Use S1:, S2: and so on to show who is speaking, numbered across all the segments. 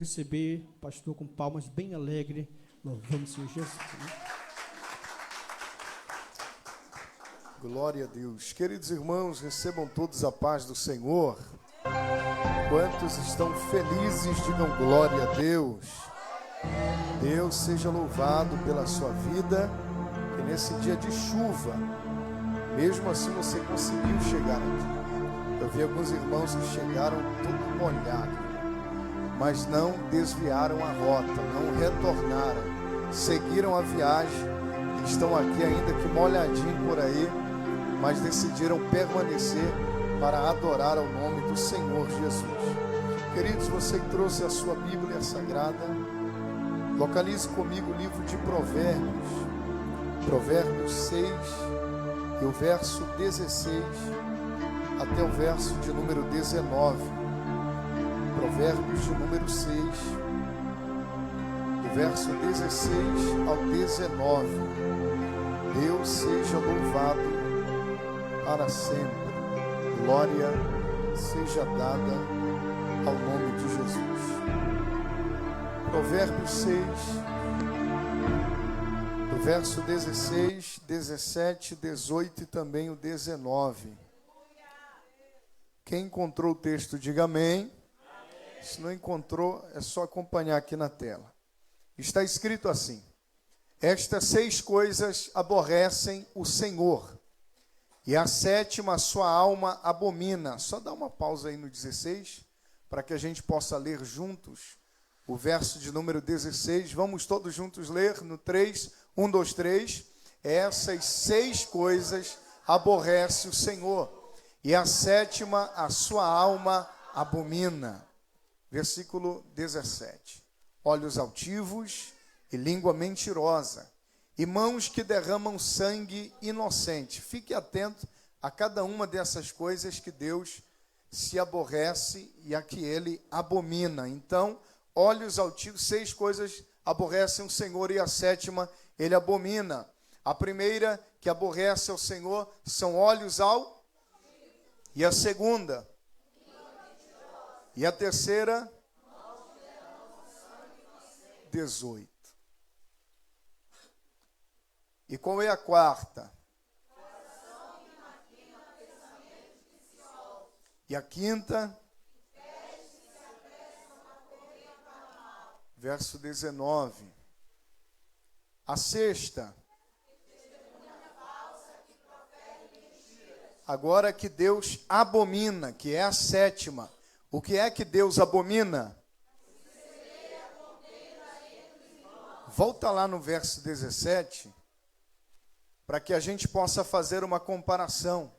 S1: Receber o pastor com palmas bem alegre, louvando o Senhor Jesus.
S2: Glória a Deus. Queridos irmãos, recebam todos a paz do Senhor. Quantos estão felizes, digam glória a Deus. Deus seja louvado pela sua vida, que nesse dia de chuva, mesmo assim você conseguiu chegar aqui. Eu vi alguns irmãos que chegaram todo molhados, mas não desviaram a rota, não retornaram, seguiram a viagem, estão aqui ainda que molhadinho por aí, mas decidiram permanecer para adorar ao nome do Senhor Jesus. Queridos, você que trouxe a sua Bíblia Sagrada, localize comigo o livro de Provérbios, Provérbios 6, e o verso 16 até o verso de número 19. Provérbios de número 6, do verso 16 ao 19. Deus seja louvado para sempre. Glória seja dada ao nome de Jesus. Provérbios 6, do verso 16, 17, 18 e também o 19. Quem encontrou o texto, diga amém. Se não encontrou, é só acompanhar aqui na tela. Está escrito assim: estas 6 coisas aborrecem o Senhor, e a 7ª a sua alma abomina. Só dá uma pausa aí no 16, para que a gente possa ler juntos o verso de número 16. Vamos todos juntos ler no 3, 1, 2, 3. Essas 6 coisas aborrece o Senhor, e a 7ª a sua alma abomina. Versículo 17. Olhos altivos e língua mentirosa, e mãos que derramam sangue inocente. Fique atento a cada uma dessas coisas que Deus se aborrece e a que Ele abomina. Então, olhos altivos, 6 coisas aborrecem o Senhor, e a 7ª Ele abomina. A primeira que aborrece ao Senhor são olhos altivos. E a segunda? E a terceira? 18. E qual é a quarta? E a quinta? Verso 19. A sexta? Agora que Deus abomina, que é a 7ª. O que é que Deus abomina? Volta lá no verso 17, para que a gente possa fazer uma comparação.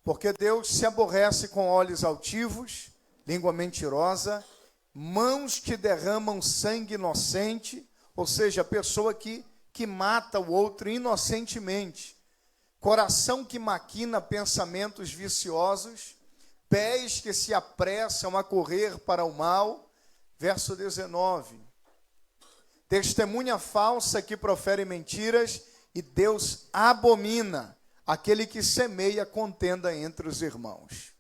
S2: Porque Deus se aborrece com olhos altivos, língua mentirosa, mãos que derramam sangue inocente, ou seja, a pessoa que mata o outro inocentemente, coração que maquina pensamentos viciosos, pés que se apressam a correr para o mal. Verso 19. Testemunha falsa que profere mentiras, e Deus abomina aquele que semeia contenda entre os irmãos.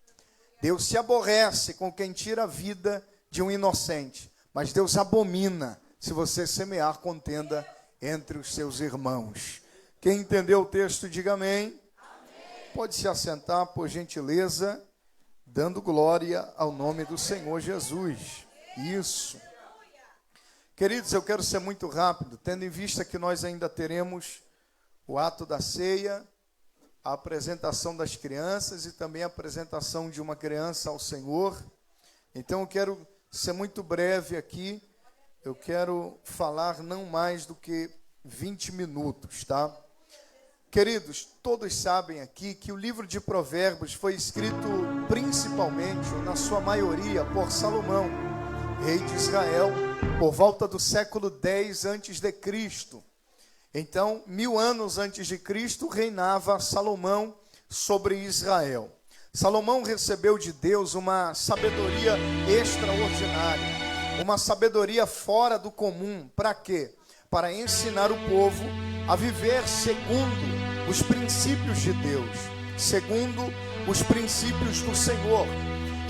S2: Deus se aborrece com quem tira a vida de um inocente, mas Deus abomina se você semear contenda entre os seus irmãos. Quem entendeu o texto, diga amém. Amém. Pode se assentar, por gentileza, dando glória ao nome do Senhor Jesus. Isso. Queridos, eu quero ser muito rápido, tendo em vista que nós ainda teremos o ato da ceia, a apresentação das crianças e também a apresentação de uma criança ao Senhor. Então eu quero ser muito breve aqui, eu quero falar não mais do que 20 minutos, tá? Queridos, todos sabem aqui que o livro de Provérbios foi escrito principalmente, ou na sua maioria, por Salomão, rei de Israel, por volta do século 10 a.C. Então, 1000 anos antes de Cristo, reinava Salomão sobre Israel. Salomão recebeu de Deus uma sabedoria extraordinária, uma sabedoria fora do comum. Para quê? Para ensinar o povo a viver segundo os princípios de Deus, segundo os princípios do Senhor.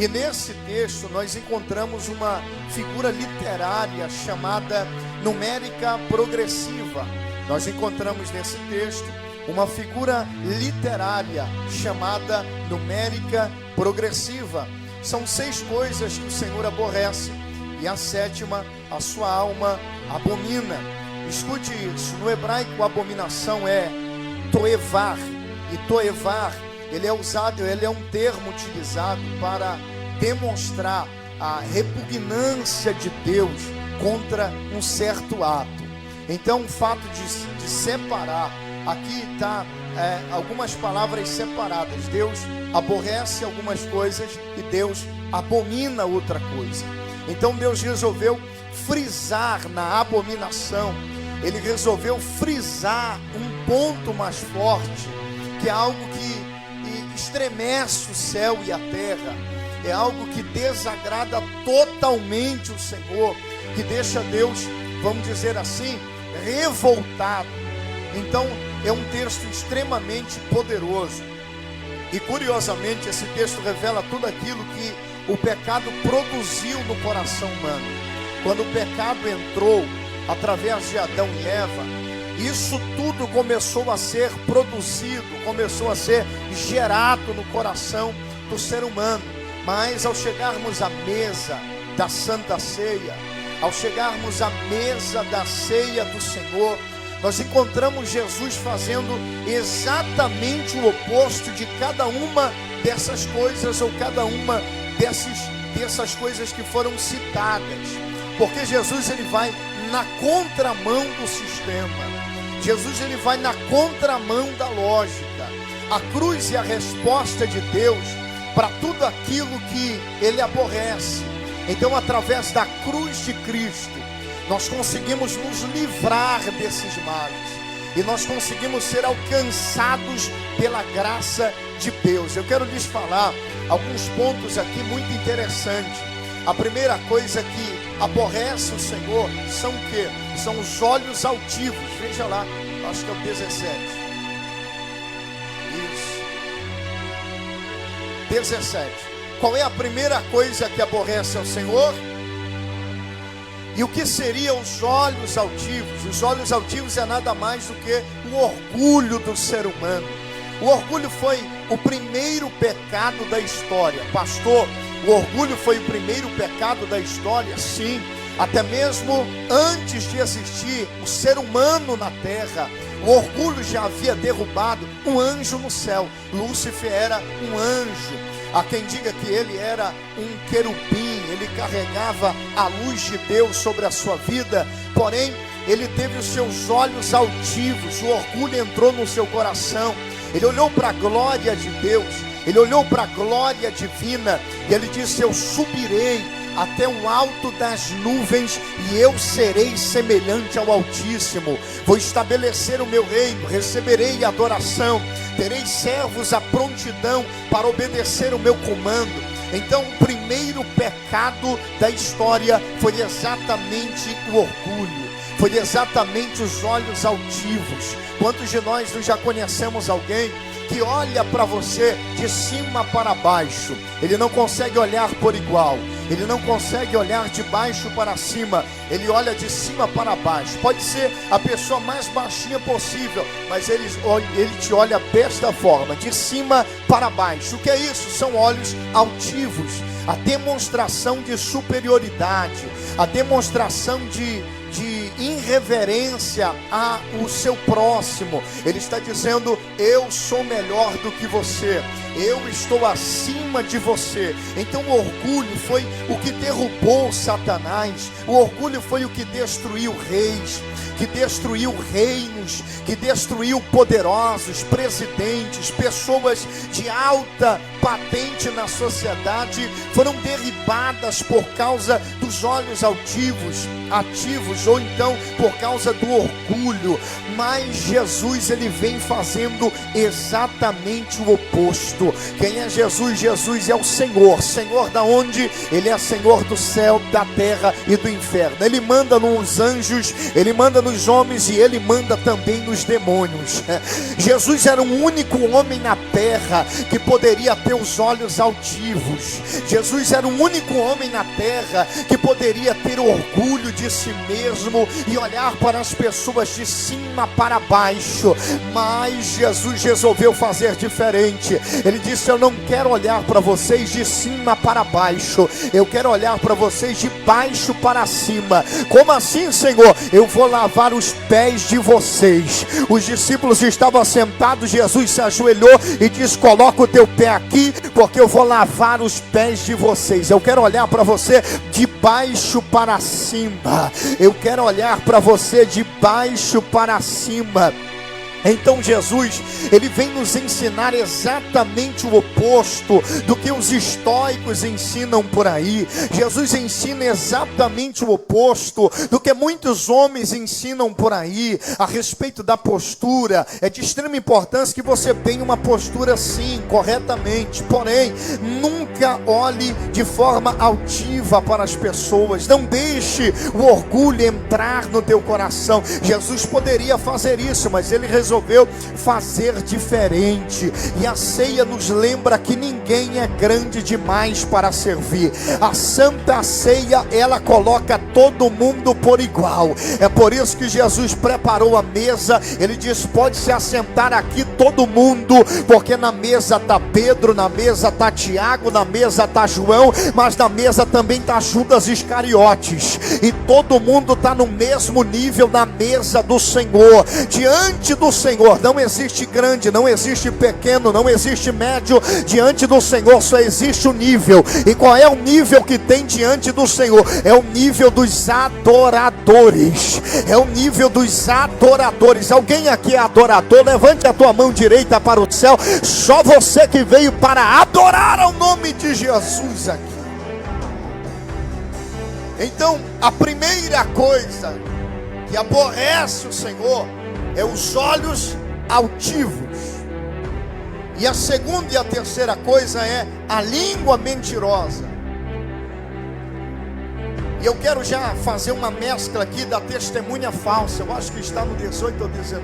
S2: E nesse texto nós encontramos uma figura literária chamada numérica progressiva. Nós encontramos nesse texto uma figura literária chamada numérica progressiva. São 6 coisas que o Senhor aborrece, e a 7ª, a sua alma abomina. Escute isso, no hebraico abominação é toevar, e toevar, ele é um termo utilizado para demonstrar a repugnância de Deus contra um certo ato. Então o fato de separar, aqui está algumas palavras separadas. Deus aborrece algumas coisas e Deus abomina outra coisa. Então Deus resolveu frisar na abominação, ele resolveu frisar um ponto mais forte, que é algo que estremece o céu e a terra, é algo que desagrada totalmente o Senhor, que deixa Deus, vamos dizer assim, revoltado. Então é um texto extremamente poderoso, e curiosamente esse texto revela tudo aquilo que o pecado produziu no coração humano. Quando o pecado entrou através de Adão e Eva, isso tudo começou a ser produzido, começou a ser gerado no coração do ser humano. Mas ao chegarmos à mesa da Santa Ceia, ao chegarmos à mesa da ceia do Senhor, nós encontramos Jesus fazendo exatamente o oposto de cada uma dessas coisas, ou cada uma dessas coisas que foram citadas. Porque Jesus ele vai na contramão do sistema. Jesus ele vai na contramão da lógica. A cruz é a resposta de Deus para tudo aquilo que ele aborrece. Então, através da cruz de Cristo, nós conseguimos nos livrar desses males, e nós conseguimos ser alcançados pela graça de Deus. Eu quero lhes falar alguns pontos aqui muito interessantes. A primeira coisa que aborrece o Senhor são o quê? São os olhos altivos. Veja lá, acho que é o 17. Isso. 17. Qual é a primeira coisa que aborrece ao Senhor? E o que seriam os olhos altivos? Os olhos altivos é nada mais do que o orgulho do ser humano. O orgulho foi o primeiro pecado da história. Pastor, o orgulho foi o primeiro pecado da história? Sim. Até mesmo antes de existir o ser humano na terra, o orgulho já havia derrubado um anjo no céu. Lúcifer era um anjo. Há quem diga que ele era um querubim, ele carregava a luz de Deus sobre a sua vida, porém ele teve os seus olhos altivos, o orgulho entrou no seu coração. Ele olhou para a glória de Deus, ele olhou para a glória divina, e ele disse: eu subirei até o alto das nuvens, e eu serei semelhante ao Altíssimo. Vou estabelecer o meu reino, receberei adoração, terei servos à prontidão para obedecer o meu comando. Então o primeiro pecado da história foi exatamente o orgulho, foi exatamente os olhos altivos. Quantos de nós já conhecemos alguém que olha para você de cima para baixo? Ele não consegue olhar por igual, ele não consegue olhar de baixo para cima, ele olha de cima para baixo. Pode ser a pessoa mais baixinha possível, mas ele te olha desta forma, de cima para baixo. O que é isso? São olhos altivos, a demonstração de superioridade, a demonstração de irreverência ao seu próximo. Ele está dizendo: eu sou melhor do que você, eu estou acima de você. Então o orgulho foi o que derrubou Satanás, o orgulho foi o que destruiu reis, que destruiu reinos, que destruiu poderosos, presidentes, pessoas de alta patente na sociedade, foram derribadas por causa dos olhos ativos, ou então por causa do orgulho. Mas Jesus ele vem fazendo exatamente o oposto. Cristo. Quem é Jesus? Jesus é o Senhor. Senhor da onde? Ele é Senhor do céu, da terra e do inferno. Ele manda nos anjos, Ele manda nos homens e Ele manda também nos demônios. Jesus era o único homem na terra que poderia ter os olhos altivos. Jesus era o único homem na terra que poderia ter orgulho de si mesmo e olhar para as pessoas de cima para baixo. Mas Jesus resolveu fazer diferente. Ele disse: eu não quero olhar para vocês de cima para baixo, eu quero olhar para vocês de baixo para cima. Como assim, Senhor? Eu vou lavar os pés de vocês. Os discípulos estavam sentados, Jesus se ajoelhou e disse: coloca o teu pé aqui, porque eu vou lavar os pés de vocês. Eu quero olhar para você de baixo para cima. Eu quero olhar para você de baixo para cima. Então Jesus, ele vem nos ensinar exatamente o oposto do que os estoicos ensinam por aí. Jesus ensina exatamente o oposto do que muitos homens ensinam por aí a respeito da postura. É de extrema importância que você tenha uma postura sim, corretamente, porém nunca olhe de forma altiva para as pessoas. Não deixe o orgulho entrar no teu coração. Jesus poderia fazer isso, mas ele resolveu fazer diferente. E a ceia nos lembra que ninguém é grande demais para servir. A Santa Ceia, ela coloca todo mundo por igual. É por isso que Jesus preparou a mesa. Ele diz: pode se assentar aqui todo mundo, porque na mesa está Pedro, na mesa está Tiago, na mesa está João, mas na mesa também está Judas Iscariotes. E todo mundo está no mesmo nível na mesa do Senhor. Diante do Senhor não existe grande, não existe pequeno, não existe médio. Diante do Senhor só existe o nível. E qual é o nível que tem diante do Senhor? É o nível dos adoradores. É o nível dos adoradores. Alguém aqui é adorador? Levante a tua mão direita para o céu. Só você que veio para adorar ao nome de Jesus aqui. Então, a primeira coisa que aborrece o Senhor é os olhos altivos. E a segunda e a terceira coisa é a língua mentirosa. E eu quero já fazer uma mescla aqui da testemunha falsa. Eu acho que está no 18 ou 19.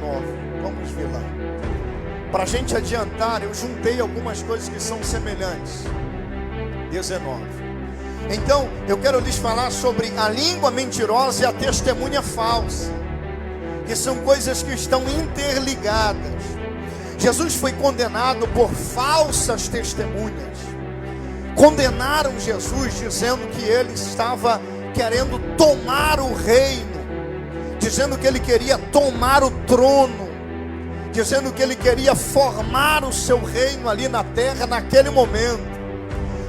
S2: Vamos ver lá. Para a gente adiantar, eu juntei algumas coisas que são semelhantes. 19. Então, eu quero lhes falar sobre a língua mentirosa e a testemunha falsa, que são coisas que estão interligadas. Jesus foi condenado por falsas testemunhas. Condenaram Jesus dizendo que ele estava querendo tomar o reino, dizendo que ele queria tomar o trono, dizendo que ele queria formar o seu reino ali na terra naquele momento.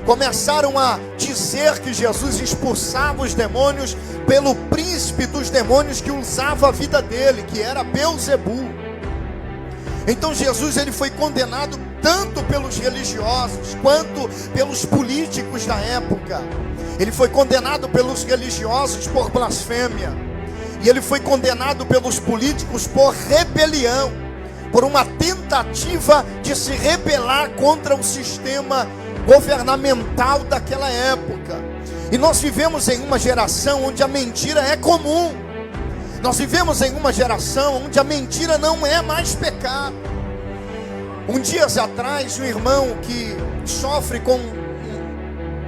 S2: Começaram a dizer que Jesus expulsava os demônios pelo príncipe dos demônios que usava a vida dele, que era Beelzebu. Então Jesus, ele foi condenado tanto pelos religiosos quanto pelos políticos da época. Ele foi condenado pelos religiosos por blasfêmia, e ele foi condenado pelos políticos por rebelião, por uma tentativa de se rebelar contra o sistema governamental daquela época. E nós vivemos em uma geração onde a mentira é comum. Nós vivemos em uma geração onde a mentira não é mais pecado. Dias atrás, um irmão que sofre com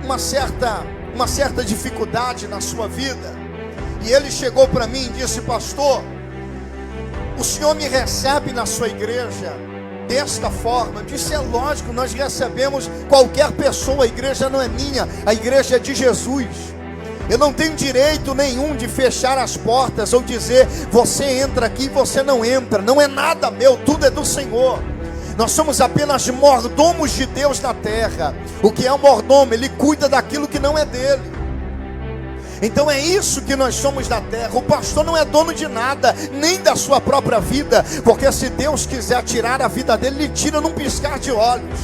S2: uma certa dificuldade na sua vida, e ele chegou para mim e disse: pastor, o senhor me recebe na sua igreja desta forma? Eu disse: é lógico, nós recebemos qualquer pessoa. A igreja não é minha, a igreja é de Jesus. Eu não tenho direito nenhum de fechar as portas ou dizer: você entra aqui e você não entra. Não é nada meu, tudo é do Senhor. Nós somos apenas mordomos de Deus na terra. O que é um mordomo? Ele cuida daquilo que não é dele. Então é isso que nós somos na terra. O pastor não é dono de nada, nem da sua própria vida, porque se Deus quiser tirar a vida dele, ele tira num piscar de olhos.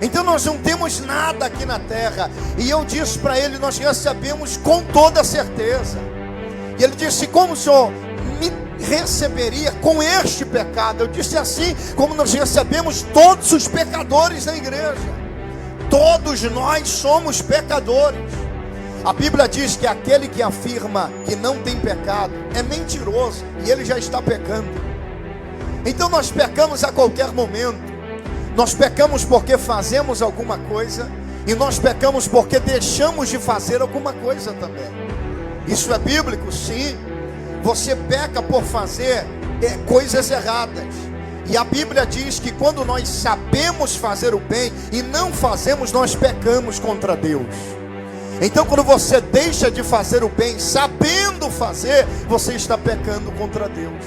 S2: Então nós não temos nada aqui na terra. E eu disse para ele: nós recebemos com toda certeza. E ele disse: como o senhor receberia com este pecado. Eu disse assim, como nós recebemos todos os pecadores na igreja. Todos nós somos pecadores. A Bíblia diz que aquele que afirma que não tem pecado é mentiroso, e ele já está pecando. Então nós pecamos a qualquer momento. Nós pecamos porque fazemos alguma coisa, e nós pecamos porque deixamos de fazer alguma coisa também. Isso é bíblico, sim. Você peca por fazer coisas erradas. E a Bíblia diz que quando nós sabemos fazer o bem e não fazemos, nós pecamos contra Deus. Então quando você deixa de fazer o bem sabendo fazer, você está pecando contra Deus.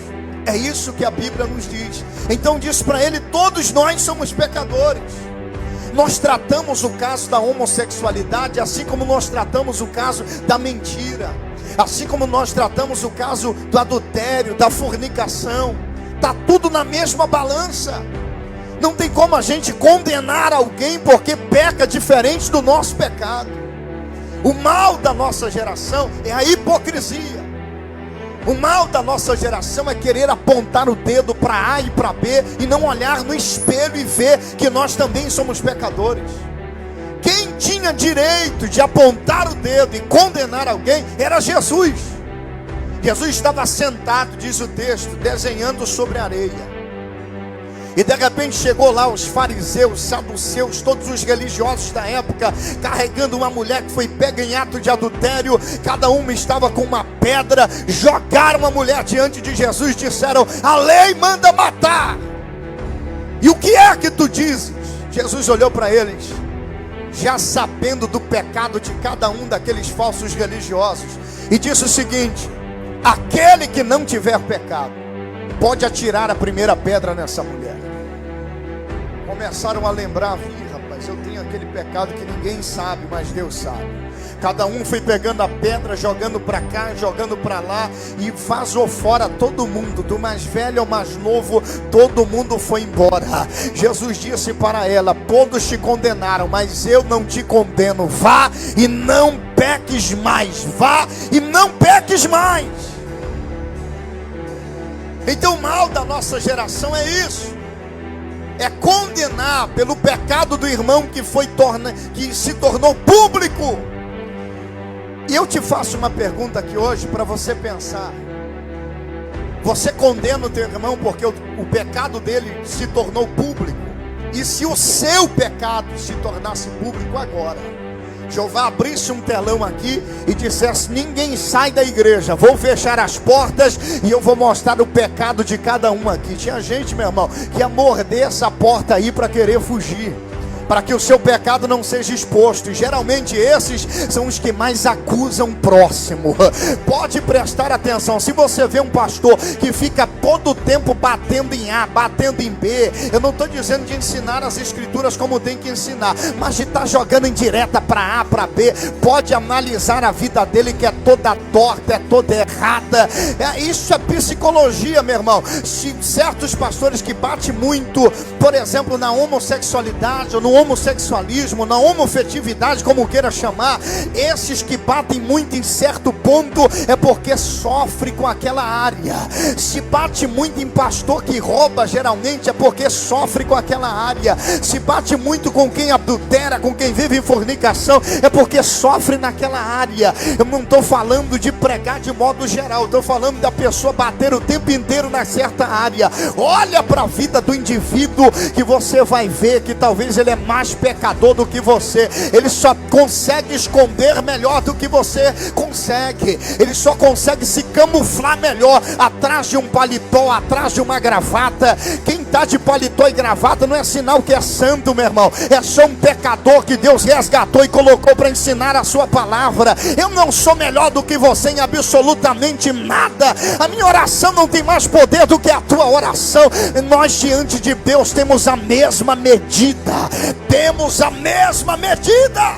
S2: É isso que a Bíblia nos diz. Então diz para ele, todos nós somos pecadores. Nós tratamos o caso da homossexualidade assim como nós tratamos o caso da mentira, assim como nós tratamos o caso do adultério, da fornicação. Está tudo na mesma balança. Não tem como a gente condenar alguém porque peca diferente do nosso pecado. O mal da nossa geração é a hipocrisia. O mal da nossa geração é querer apontar o dedo para A e para B e não olhar no espelho e ver que nós também somos pecadores. Quem tinha direito de apontar o dedo e condenar alguém era Jesus. Jesus estava sentado, diz o texto, desenhando sobre a areia. E de repente chegou lá os fariseus, saduceus, todos os religiosos da época, carregando uma mulher que foi pega em ato de adultério. Cada uma estava com uma pedra. Jogaram a mulher diante de Jesus e disseram: a lei manda matar. E o que é que tu dizes? Jesus olhou para eles, já sabendo do pecado de cada um daqueles falsos religiosos, e disse o seguinte: aquele que não tiver pecado pode atirar a primeira pedra nessa mulher. Começaram a lembrar: rapaz, eu tenho aquele pecado que ninguém sabe, mas Deus sabe. Cada um foi pegando a pedra, jogando para cá, jogando para lá, e vazou fora todo mundo, do mais velho ao mais novo, todo mundo foi embora. Jesus disse para ela: todos te condenaram, mas eu não te condeno. Vá e não peques mais. Vá e não peques mais. Então o mal da nossa geração é isso. É condenar pelo pecado do irmão que se tornou público. E eu te faço uma pergunta aqui hoje para você pensar. Você condena o teu irmão porque o pecado dele se tornou público? E se o seu pecado se tornasse público agora? Jeová abrisse um telão aqui e dissesse: ninguém sai da igreja, vou fechar as portas e eu vou mostrar o pecado de cada um aqui. Tinha gente, meu irmão, que ia morder essa porta aí para querer fugir, para que o seu pecado não seja exposto. E geralmente esses são os que mais acusam o próximo. Pode prestar atenção. Se você vê um pastor que fica todo o tempo batendo em A, batendo em B, eu não estou dizendo de ensinar as escrituras como tem que ensinar, mas de estar jogando em direta para A, para B, pode analisar a vida dele, que é toda torta, é toda errada. Isso é psicologia, meu irmão. Se certos pastores que batem muito, por exemplo, na homossexualidade ou no homossexualismo, na homofetividade, como queira chamar, esses que batem muito em certo ponto é porque sofre com aquela área. Se bate muito em pastor que rouba, geralmente é porque sofre com aquela área. Se bate muito com quem adultera, com quem vive em fornicação, é porque sofre naquela área. Eu não estou falando de pregar de modo geral, estou falando da pessoa bater o tempo inteiro na certa área. Olha para a vida do indivíduo que você vai ver que talvez ele é mais pecador do que você. Ele só consegue esconder melhor do que você consegue. Ele só consegue se camuflar melhor atrás de um paletó, atrás de uma gravata. Quem está de paletó e gravata não é sinal que é santo, meu irmão. É só um pecador que Deus resgatou e colocou para ensinar a sua palavra. Eu não sou melhor do que você em absolutamente nada. A minha oração não tem mais poder do que a tua oração. Nós diante de Deus temos a mesma medida. Temos a mesma medida.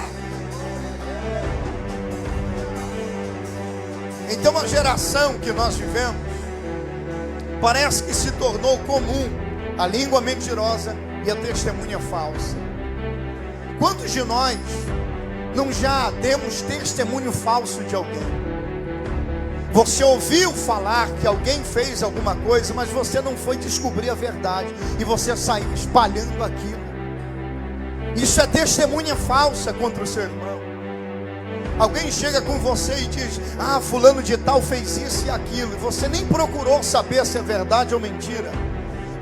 S2: Então a geração que nós vivemos parece que se tornou comum a língua mentirosa e a testemunha falsa. Quantos de nós não já demos testemunho falso de alguém? Você ouviu falar que alguém fez alguma coisa, mas você não foi descobrir a verdade, e você saiu espalhando aquilo. Isso é testemunha falsa contra o seu irmão. Alguém chega com você e diz: ah, fulano de tal fez isso e aquilo, e você nem procurou saber se é verdade ou mentira.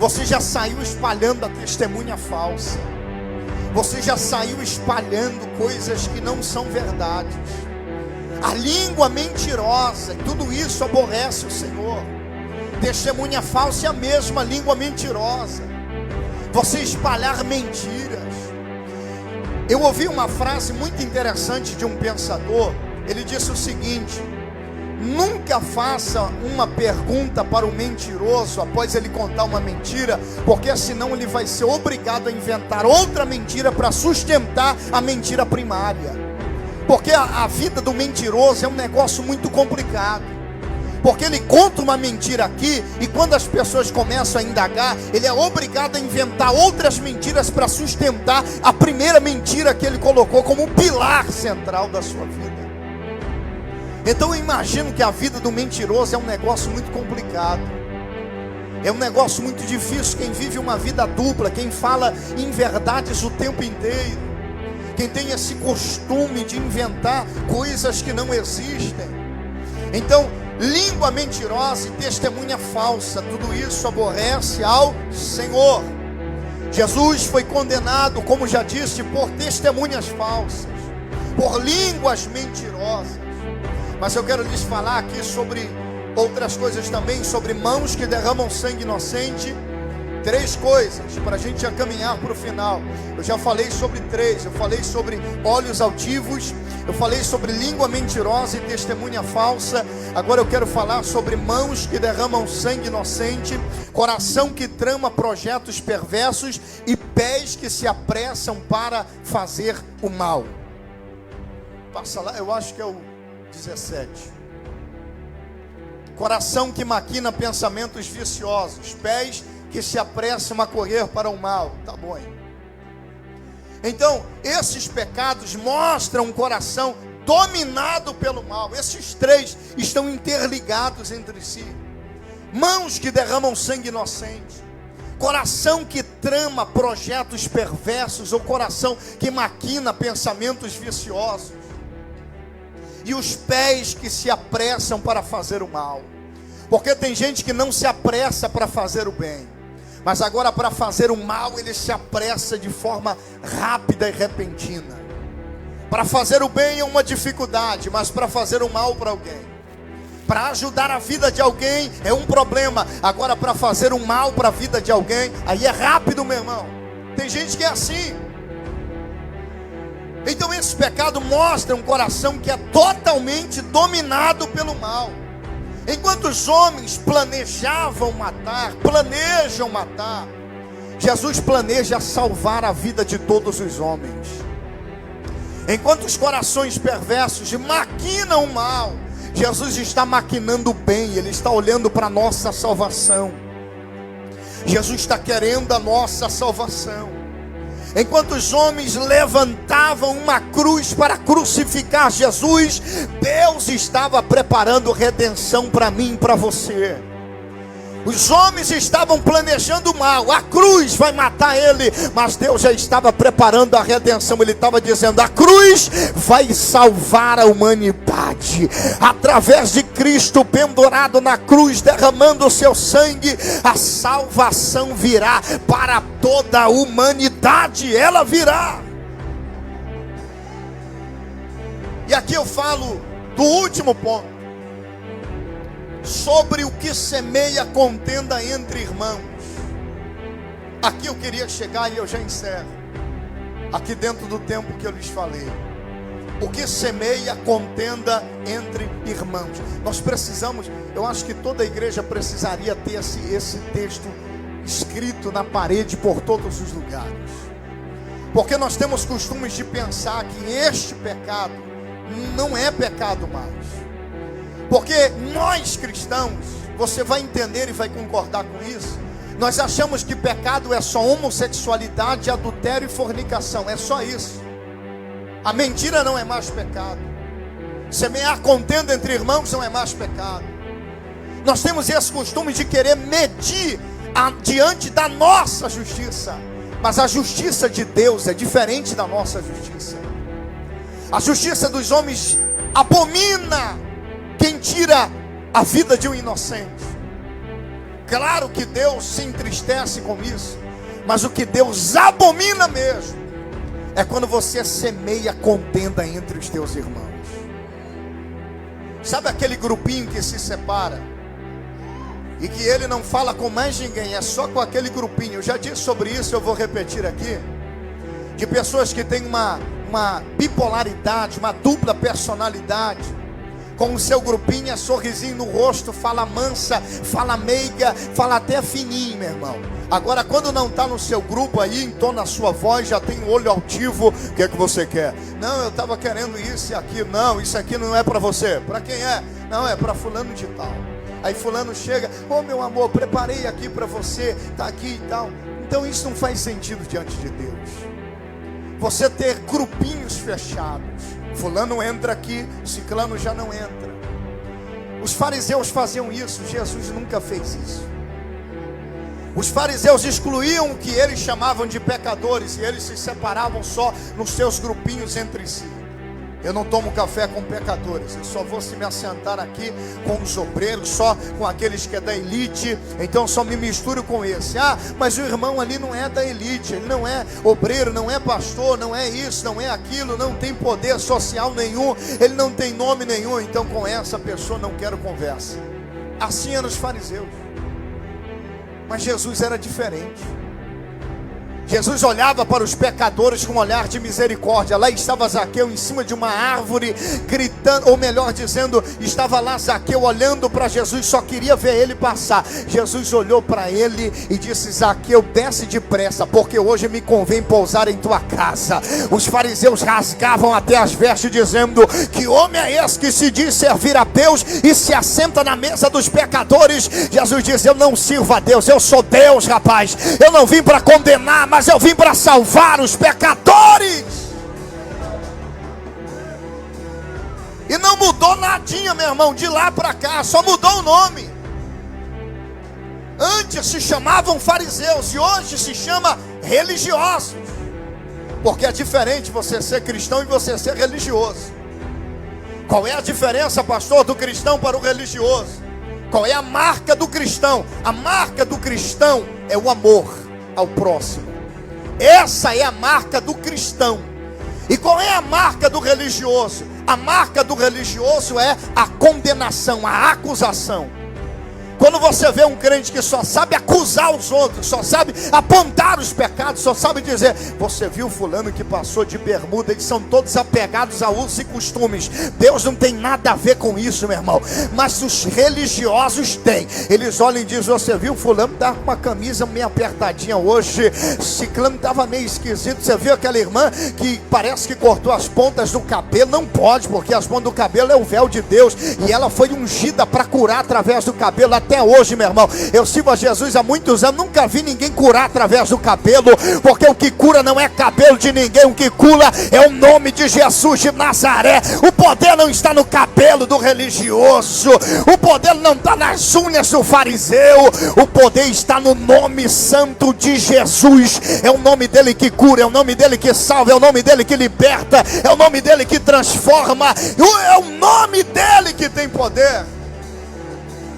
S2: Você já saiu espalhando a testemunha falsa. Você já saiu espalhando coisas que não são verdades. A língua mentirosa, e tudo isso aborrece o Senhor. Testemunha falsa é a mesma língua mentirosa. Você espalhar mentiras. Eu ouvi uma frase muito interessante de um pensador. Ele disse o seguinte: nunca faça uma pergunta para o mentiroso após ele contar uma mentira, porque senão ele vai ser obrigado a inventar outra mentira para sustentar a mentira primária. Porque a vida do mentiroso é um negócio muito complicado. Porque ele conta uma mentira aqui, e quando as pessoas começam a indagar, ele é obrigado a inventar outras mentiras para sustentar a primeira mentira que ele colocou como um pilar central da sua vida. Então eu imagino que a vida do mentiroso é um negócio muito complicado. É um negócio muito difícil. Quem vive uma vida dupla, quem fala inverdades o tempo inteiro, quem tem esse costume de inventar coisas que não existem. Então, língua mentirosa e testemunha falsa, tudo isso aborrece ao Senhor. Jesus foi condenado, como já disse, por testemunhas falsas, por línguas mentirosas. Mas eu quero lhes falar aqui sobre outras coisas também, sobre mãos que derramam sangue inocente. 3 coisas para a gente já caminhar para o final. Eu já falei sobre 3. Eu falei sobre olhos altivos, eu falei sobre língua mentirosa e testemunha falsa. Agora eu quero falar sobre mãos que derramam sangue inocente, coração que trama projetos perversos e pés que se apressam para fazer o mal. Passa lá, eu acho que é o 17. Coração que maquina pensamentos viciosos, pés que se apressam a correr para o mal. Tá bom, hein? Então, esses pecados mostram um coração dominado pelo mal. Esses 3 estão interligados entre si. Mãos que derramam sangue inocente, coração que trama projetos perversos, ou coração que maquina pensamentos viciosos, e os pés que se apressam para fazer o mal. Porque tem gente que não se apressa para fazer o bem, mas agora para fazer o mal ele se apressa de forma rápida e repentina. Para fazer o bem é uma dificuldade, mas para fazer o mal para alguém, para ajudar a vida de alguém é um problema. Agora para fazer o mal para a vida de alguém, aí é rápido, meu irmão. Tem gente que é assim. Então esse pecado mostra um coração que é totalmente dominado pelo mal. Enquanto os homens planejam matar, Jesus planeja salvar a vida de todos os homens. Enquanto os corações perversos maquinam o mal, Jesus está maquinando o bem. Ele está olhando para a nossa salvação. Jesus está querendo a nossa salvação. Enquanto os homens levantavam uma cruz para crucificar Jesus, Deus estava preparando redenção para mim e para você. Os homens estavam planejando o mal, a cruz vai matar ele, mas Deus já estava preparando a redenção. Ele estava dizendo: a cruz vai salvar a humanidade. Através de Cristo pendurado na cruz, derramando o seu sangue, a salvação virá para toda a humanidade. Ela virá. E aqui eu falo do último ponto, sobre o que semeia contenda entre irmãos. Aqui eu queria chegar e eu já encerro, aqui dentro do tempo que eu lhes falei. O que semeia contenda entre irmãos. Nós precisamos, eu acho que toda a igreja precisaria ter esse texto escrito na parede por todos os lugares. Porque nós temos costumes de pensar que este pecado não é pecado mais. Porque nós cristãos, você vai entender e vai concordar com isso, nós achamos que pecado é só homossexualidade, adultério e fornicação. É só isso. A mentira não é mais pecado. Semear contenda entre irmãos não é mais pecado. Nós temos esse costume de querer medir diante da nossa justiça. Mas a justiça de Deus é diferente da nossa justiça. A justiça dos homens abomina quem tira a vida de um inocente. Claro que Deus se entristece com isso, mas o que Deus abomina mesmo é quando você semeia contenda entre os teus irmãos. Sabe aquele grupinho que se separa e que ele não fala com mais ninguém, é só com aquele grupinho? Eu já disse sobre isso, eu vou repetir aqui. De pessoas que têm uma bipolaridade, uma dupla personalidade. Com o seu grupinho, é sorrisinho no rosto, fala mansa, fala meiga, fala até fininho, meu irmão. Agora, quando não está no seu grupo aí, entona a sua voz, já tem um olho altivo. O que é que você quer? Não, eu estava querendo isso e aquilo. Não, isso aqui não é para você. Para quem é? Não, é para fulano de tal. Aí fulano chega, ô meu amor, preparei aqui para você, tá aqui e tal. Então isso não faz sentido diante de Deus. Você ter grupinhos fechados. Fulano entra aqui, ciclano já não entra. Os fariseus faziam isso, Jesus nunca fez isso. Os fariseus excluíam o que eles chamavam de pecadores e eles se separavam só nos seus grupinhos entre si. Eu não tomo café com pecadores, eu só vou se me assentar aqui com os obreiros, só com aqueles que é da elite, então só me misturo com esse. Ah, mas o irmão ali não é da elite, ele não é obreiro, não é pastor, não é isso, não é aquilo, não tem poder social nenhum, ele não tem nome nenhum, então com essa pessoa não quero conversa. Assim eram os fariseus. Mas Jesus era diferente. Jesus olhava para os pecadores com um olhar de misericórdia. Lá estava Zaqueu em cima de uma árvore, gritando, ou melhor dizendo, estava lá Zaqueu olhando para Jesus, só queria ver ele passar. Jesus olhou para ele e disse: Zaqueu, desce depressa, porque hoje me convém pousar em tua casa. Os fariseus rasgavam até as vestes, dizendo: que homem é esse que se diz servir a Deus e se assenta na mesa dos pecadores? Jesus disse: eu não sirvo a Deus, eu sou Deus, rapaz. Eu não vim para condenar, mas eu vim para salvar os pecadores. E não mudou nadinha, meu irmão, de lá para cá, só mudou o nome. Antes se chamavam fariseus e hoje se chama religiosos. Porque é diferente você ser cristão e você ser religioso. Qual é a diferença, pastor, do cristão para o religioso? Qual é a marca do cristão? A marca do cristão é o amor ao próximo. Essa é a marca do cristão. E qual é a marca do religioso? A marca do religioso é a condenação, a acusação. Quando você vê um crente que só sabe acusar os outros, só sabe apontar os pecados, só sabe dizer: você viu fulano que passou de bermuda? Eles são todos apegados a usos e costumes. Deus não tem nada a ver com isso, meu irmão. Mas os religiosos têm. Eles olham e dizem: você viu fulano tá com uma camisa meio apertadinha hoje, ciclano estava meio esquisito. Você viu aquela irmã que parece que cortou as pontas do cabelo? Não pode, porque as pontas do cabelo é o véu de Deus, e ela foi ungida para curar através do cabelo. Até hoje, meu irmão, eu sirvo a Jesus há muitos anos, nunca vi ninguém curar através do cabelo, porque o que cura não é cabelo de ninguém, o que cura é o nome de Jesus de Nazaré. O poder não está no cabelo do religioso, o poder não está nas unhas do fariseu, o poder está no nome santo de Jesus. É o nome dele que cura, é o nome dele que salva, é o nome dele que liberta, é o nome dele que transforma, é o nome dele que tem poder.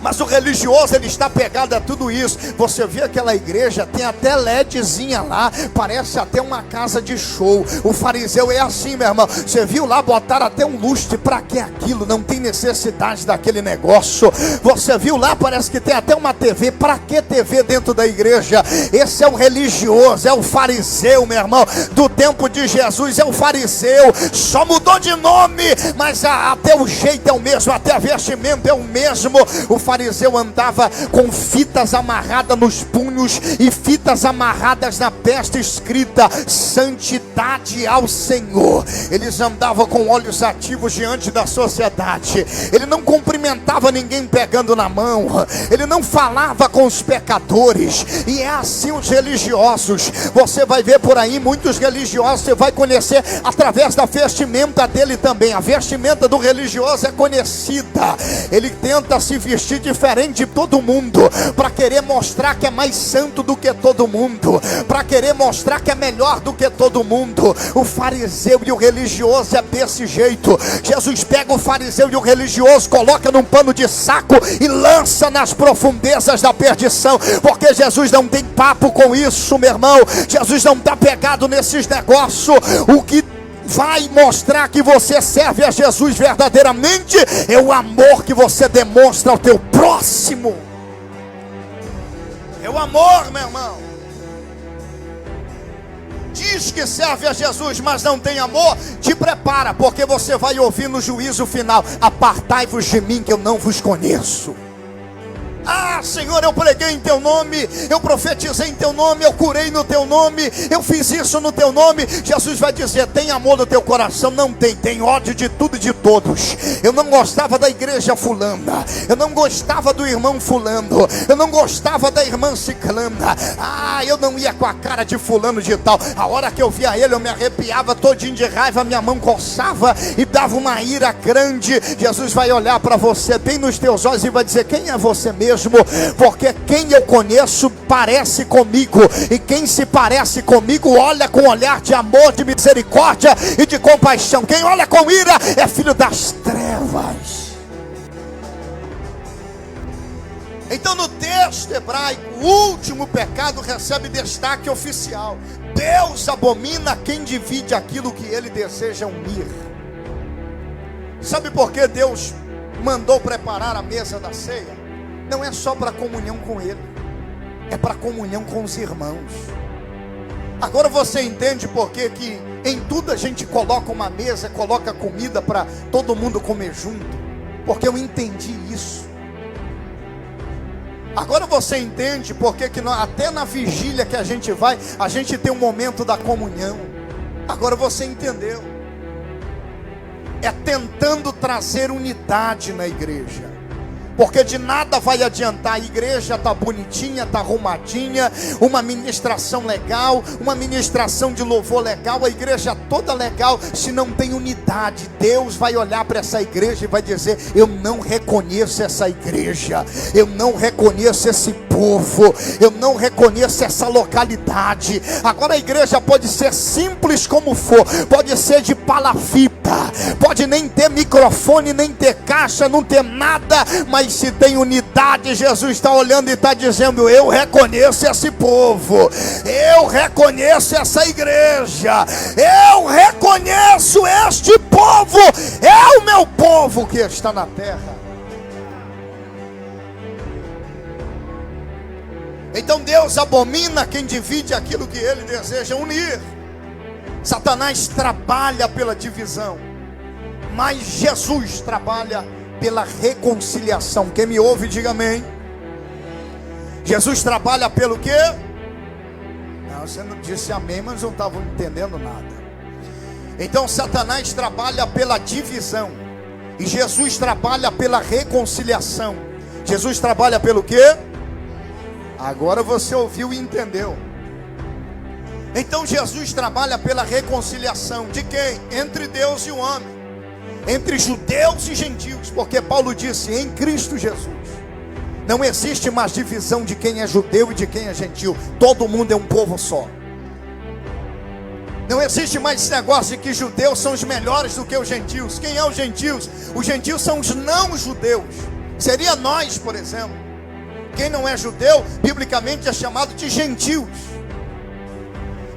S2: Mas o religioso, ele está pegado a tudo isso. Você vê aquela igreja, tem até LEDzinha lá, parece até uma casa de show. O fariseu é assim, meu irmão. Você viu lá, botaram até um lustre. Para que aquilo? Não tem necessidade daquele negócio. Você viu lá, parece que tem até uma TV. Para que TV dentro da igreja? Esse é o religioso, é o fariseu, meu irmão. Do tempo de Jesus é o fariseu, só mudou de nome, mas até o jeito é o mesmo, até a vestimenta é o mesmo. O fariseu andava com fitas amarradas nos punhos e fitas amarradas na testa escrita: santidade ao Senhor. Eles andavam com olhos ativos diante da sociedade. Ele não cumprimentava ninguém pegando na mão. Ele não falava com os pecadores. E é assim os religiosos. Você vai ver por aí muitos religiosos, você vai conhecer através da vestimenta dele também. A vestimenta do religioso é conhecida. Ele tenta se vestir diferente de todo mundo, para querer mostrar que é mais santo do que todo mundo, para querer mostrar que é melhor do que todo mundo. O fariseu e o religioso é desse jeito. Jesus pega o fariseu e o religioso, coloca num pano de saco e lança nas profundezas da perdição, porque Jesus não tem papo com isso, meu irmão. Jesus não está pegado nesses negócios. O que vai mostrar que você serve a Jesus verdadeiramente é o amor que você demonstra ao teu próximo. É o amor, meu irmão. Diz que serve a Jesus, mas não tem amor, te prepara, porque você vai ouvir no juízo final: apartai-vos de mim, que eu não vos conheço. Ah, Senhor, eu preguei em teu nome, eu profetizei em teu nome, eu curei no teu nome, eu fiz isso no teu nome. Jesus vai dizer: tem amor no teu coração? Não tem, tem ódio de tudo e de todos. Eu não gostava da igreja fulana, eu não gostava do irmão fulano, eu não gostava da irmã ciclana. Ah, eu não ia com a cara de fulano de tal. A hora que eu via ele, eu me arrepiava todinho de raiva, minha mão coçava e dava uma ira grande. Jesus vai olhar para você bem nos teus olhos e vai dizer: quem é você mesmo? Porque quem eu conheço parece comigo, e quem se parece comigo olha com olhar de amor, de misericórdia e de compaixão. Quem olha com ira é filho das trevas. Então, no texto hebraico, o último pecado recebe destaque oficial: Deus abomina quem divide aquilo que ele deseja unir. Sabe por que Deus mandou preparar a mesa da ceia? Não é só para comunhão com ele, é para comunhão com os irmãos. Agora você entende por que em tudo a gente coloca uma mesa, coloca comida para todo mundo comer junto? Porque eu entendi isso. Agora você entende por que até na vigília que a gente vai, a gente tem um momento da comunhão. Agora você entendeu. É tentando trazer unidade na igreja. Porque de nada vai adiantar. A igreja está bonitinha, está arrumadinha, uma ministração legal, uma ministração de louvor legal, a igreja toda legal, se não tem unidade. Deus vai olhar para essa igreja e vai dizer: eu não reconheço essa igreja, eu não reconheço esse povo, eu não reconheço essa localidade. Agora a igreja pode ser simples como for, pode ser de palafita, pode nem ter microfone, nem ter caixa, não ter nada, mas se tem unidade, Jesus está olhando e está dizendo: eu reconheço esse povo, eu reconheço essa igreja, eu reconheço este povo, é o meu povo que está na terra. Então Deus abomina quem divide aquilo que ele deseja unir. Satanás trabalha pela divisão, mas Jesus trabalha pela reconciliação. Quem me ouve, diga amém. Jesus trabalha pelo quê? Não, você não disse amém, mas não estava entendendo nada. Então Satanás trabalha pela divisão e Jesus trabalha pela reconciliação. Jesus trabalha pelo quê? Agora você ouviu e entendeu. Então Jesus trabalha pela reconciliação de quem? Entre Deus e o homem, entre judeus e gentios, porque Paulo disse: em Cristo Jesus não existe mais divisão de quem é judeu e de quem é gentil, todo mundo é um povo só. Não existe mais esse negócio de que judeus são os melhores do que os gentios. Quem é os gentios? Os gentios são os não judeus, seria nós, por exemplo. Quem não é judeu, biblicamente é chamado de gentios.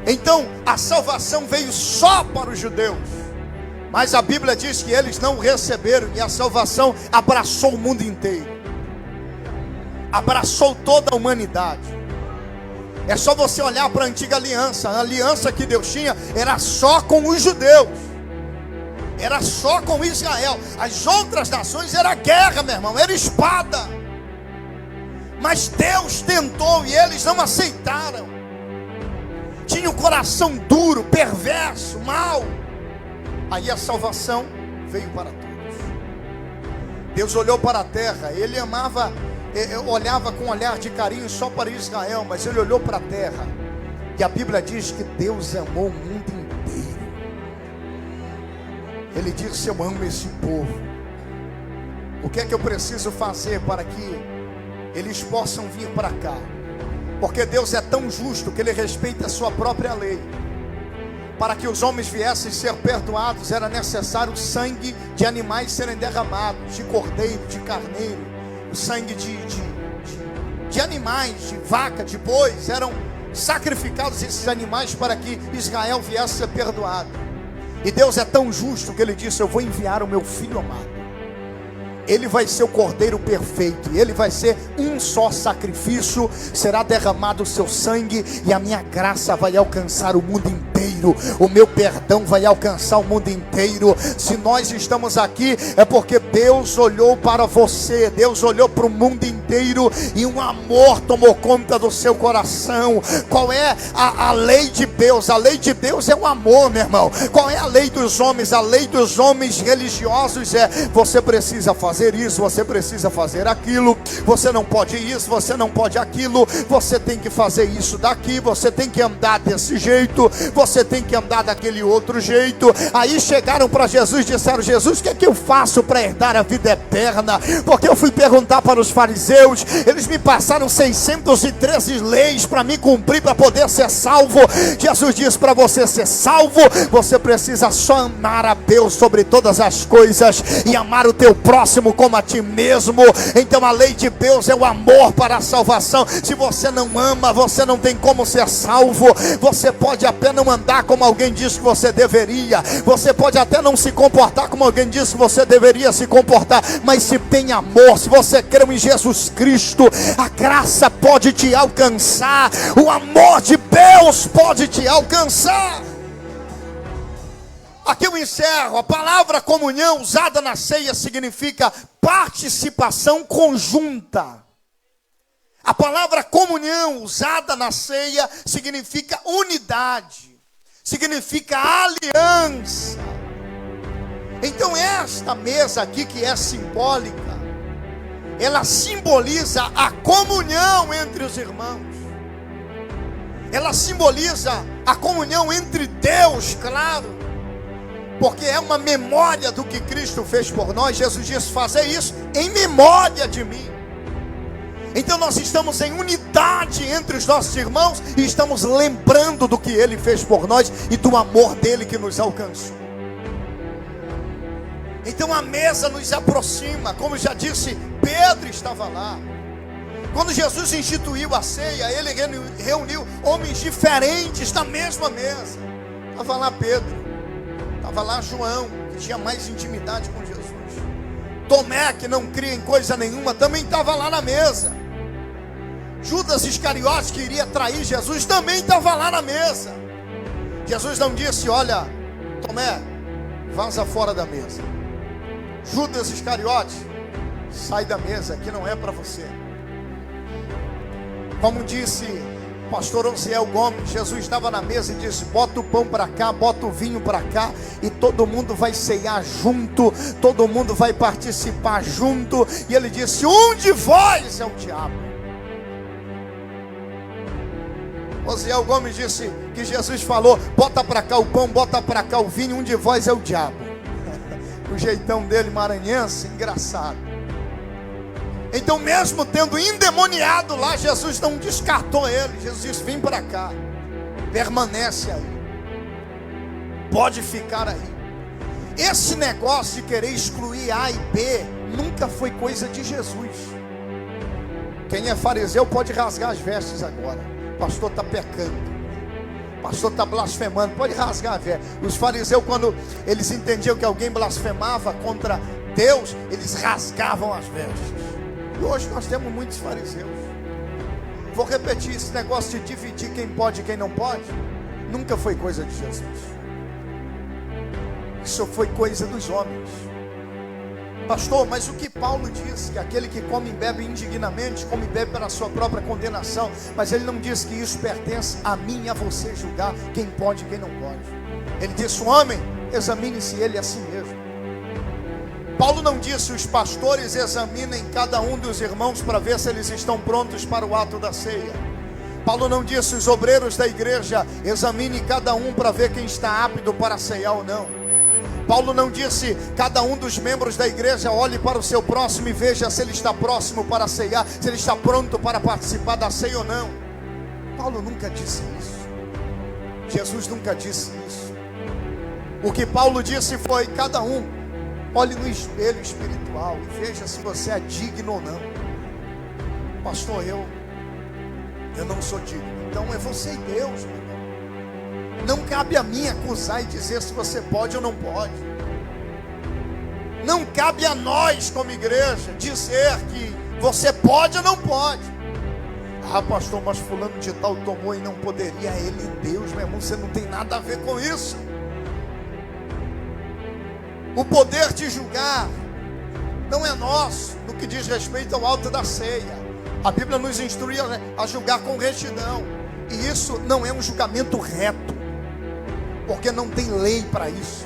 S2: Então a salvação veio só para os judeus, mas a Bíblia diz que eles não receberam, e a salvação abraçou o mundo inteiro, abraçou toda a humanidade. É só você olhar para a antiga aliança. A aliança que Deus tinha era só com os judeus, era só com Israel. As outras nações era guerra, meu irmão, era espada. Mas Deus tentou e eles não aceitaram. Tinha um coração duro, perverso, mau. Aí a salvação veio para todos. Deus olhou para a terra. Ele amava, olhava com um olhar de carinho só para Israel, mas ele olhou para a terra. E a Bíblia diz que Deus amou o mundo inteiro. Ele disse: eu amo esse povo. O que é que eu preciso fazer para que eles possam vir para cá? Porque Deus é tão justo que Ele respeita a sua própria lei. Para que os homens viessem ser perdoados, era necessário o sangue de animais serem derramados, de cordeiro, de carneiro, o sangue de animais, de vaca, de bois, eram sacrificados esses animais para que Israel viesse ser perdoado. E Deus é tão justo que Ele disse: eu vou enviar o meu filho amado. Ele vai ser o cordeiro perfeito, e ele vai ser um só sacrifício, será derramado o seu sangue, e a minha graça vai alcançar o mundo inteiro, o meu perdão vai alcançar o mundo inteiro. Se nós estamos aqui, é porque Deus olhou para você, Deus olhou para o mundo inteiro, e um amor tomou conta do seu coração. Qual é a lei de Deus? A lei de Deus é o amor, meu irmão. Qual é a lei dos homens? A lei dos homens religiosos é: você precisa fazer isso, você precisa fazer aquilo, você não pode isso, você não pode aquilo, você tem que fazer isso daqui, você tem que andar desse jeito, você tem que andar daquele outro jeito. Aí chegaram para Jesus e disseram: Jesus, o que é que eu faço para herdar a vida eterna? Porque eu fui perguntar para os fariseus, eles me passaram 613 leis para me cumprir, para poder ser salvo. Jesus diz: para você ser salvo, você precisa só amar a Deus sobre todas as coisas e amar o teu próximo como a ti mesmo. Então a lei de Deus é o amor para a salvação. Se você não ama, você não tem como ser salvo. Você pode até não andar como alguém disse que você deveria, você pode até não se comportar como alguém disse que você deveria se comportar, mas se tem amor, se você crê em Jesus Cristo, a graça pode te alcançar, o amor de Deus pode te alcançar. Aqui eu encerro. A palavra comunhão usada na ceia significa participação conjunta. A palavra comunhão usada na ceia significa unidade, significa aliança. Então esta mesa aqui, que é simbólica, ela simboliza a comunhão entre os irmãos. Ela simboliza a comunhão entre Deus, claro, porque é uma memória do que Cristo fez por nós. Jesus disse: fazer isso em memória de mim. Então nós estamos em unidade entre os nossos irmãos e estamos lembrando do que Ele fez por nós e do amor dEle que nos alcançou. Então a mesa nos aproxima. Como já disse, Pedro estava lá. Quando Jesus instituiu a ceia, Ele reuniu homens diferentes na mesma mesa. Estava lá Pedro, estava lá João, que tinha mais intimidade com Jesus. Tomé, que não cria em coisa nenhuma, também estava lá na mesa. Judas Iscariote, que iria trair Jesus, também estava lá na mesa. Jesus não disse: olha, Tomé, vaza fora da mesa. Judas Iscariote, sai da mesa, que não é para você. Como disse o pastor Osiel Gomes, Jesus estava na mesa e disse: bota o pão para cá, bota o vinho para cá, e todo mundo vai ceiar junto, todo mundo vai participar junto. E ele disse: um de vós é o diabo. Osiel Gomes disse que Jesus falou: bota para cá o pão, bota para cá o vinho, um de vós é o diabo. O jeitão dele maranhense, engraçado. Então, mesmo tendo endemoniado lá, Jesus não descartou ele. Jesus disse: vem para cá, permanece aí, pode ficar aí. Esse negócio de querer excluir A e B nunca foi coisa de Jesus. Quem é fariseu pode rasgar as vestes agora. O pastor está pecando, o pastor está blasfemando, pode rasgar a veste. Os fariseus, quando eles entendiam que alguém blasfemava contra Deus, eles rasgavam as vestes. E hoje nós temos muitos fariseus. Vou repetir: esse negócio de dividir quem pode e quem não pode nunca foi coisa de Jesus. Isso foi coisa dos homens. Pastor, mas o que Paulo diz? Que aquele que come e bebe indignamente, come e bebe para a sua própria condenação. Mas ele não diz que isso pertence a mim e a você julgar quem pode e quem não pode. Ele disse: o homem, examine-se ele a si mesmo. Paulo não disse: os pastores examinem cada um dos irmãos para ver se eles estão prontos para o ato da ceia. Paulo não disse: os obreiros da igreja examinem cada um para ver quem está apto para ceiar ou não. Paulo não disse: cada um dos membros da igreja olhe para o seu próximo e veja se ele está próximo para ceiar, se ele está pronto para participar da ceia ou não. Paulo nunca disse isso. Jesus nunca disse isso. O que Paulo disse foi: cada um olhe no espelho espiritual e veja se você é digno ou não. Pastor, eu não sou digno. Então é você e Deus, meu irmão. Não cabe a mim acusar e dizer se você pode ou não pode. Não cabe a nós como igreja dizer que você pode ou não pode. Ah, pastor, mas fulano de tal tomou e não poderia. Ele, Deus, meu irmão, você não tem nada a ver com isso. O poder de julgar não é nosso no que diz respeito ao alto da ceia. A Bíblia nos instrui a julgar com retidão. E isso não é um julgamento reto, porque não tem lei para isso,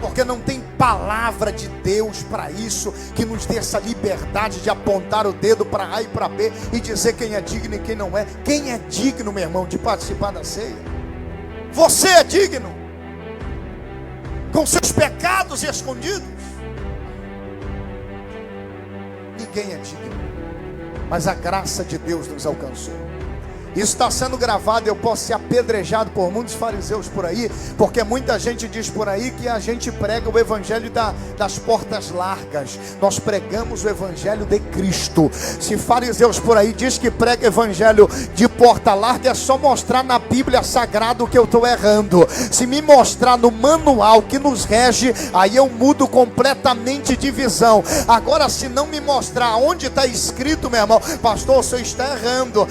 S2: porque não tem palavra de Deus para isso, que nos dê essa liberdade de apontar o dedo para A e para B e dizer quem é digno e quem não é. Quem é digno, meu irmão, de participar da ceia? Você é digno, com seus pecados escondidos? Ninguém é digno, mas a graça de Deus nos alcançou. Isso está sendo gravado. Eu posso ser apedrejado por muitos fariseus por aí, porque muita gente diz por aí que a gente prega o evangelho das portas largas. Nós pregamos o evangelho de Cristo. Se fariseus por aí diz que prega evangelho de porta larga, é só mostrar na Bíblia Sagrada que eu estou errando. Se me mostrar no manual que nos rege, aí eu mudo completamente de visão. Agora, se não me mostrar onde está escrito, meu irmão, pastor, o senhor está errando.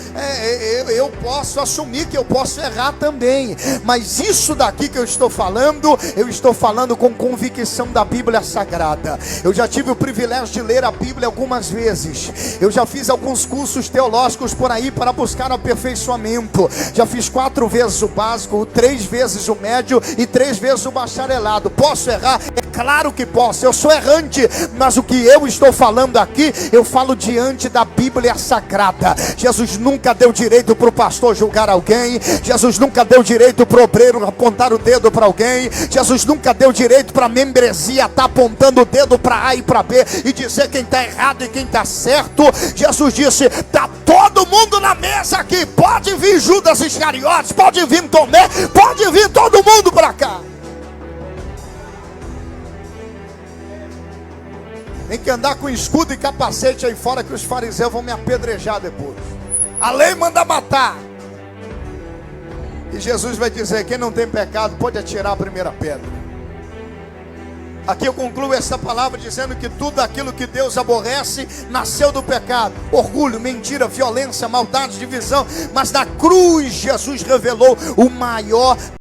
S2: Eu posso assumir que eu posso errar também, mas isso daqui que eu estou falando com convicção da Bíblia Sagrada. Eu já tive o privilégio de ler a Bíblia algumas vezes. Eu já fiz alguns cursos teológicos por aí para buscar aperfeiçoamento. Já fiz 4 vezes o básico, 3 vezes o médio e 3 vezes o bacharelado. Posso errar? É claro que posso. Eu sou errante, mas o que eu estou falando aqui, eu falo diante da Bíblia Sagrada. Jesus nunca deu direito para o pastor julgar alguém. Jesus nunca deu direito para o obreiro apontar o dedo para alguém. Jesus nunca deu direito para a membresia estar apontando o dedo para A e para B e dizer quem está errado e quem está certo. Jesus disse: está todo mundo na mesa aqui. Pode vir Judas Iscariotes, pode vir Tomé, pode vir todo mundo para cá. Tem que andar com escudo e capacete aí fora, que os fariseus vão me apedrejar depois. A lei manda matar. E Jesus vai dizer: quem não tem pecado pode atirar a primeira pedra. Aqui eu concluo essa palavra dizendo que tudo aquilo que Deus aborrece nasceu do pecado: orgulho, mentira, violência, maldade, divisão. Mas na cruz Jesus revelou o maior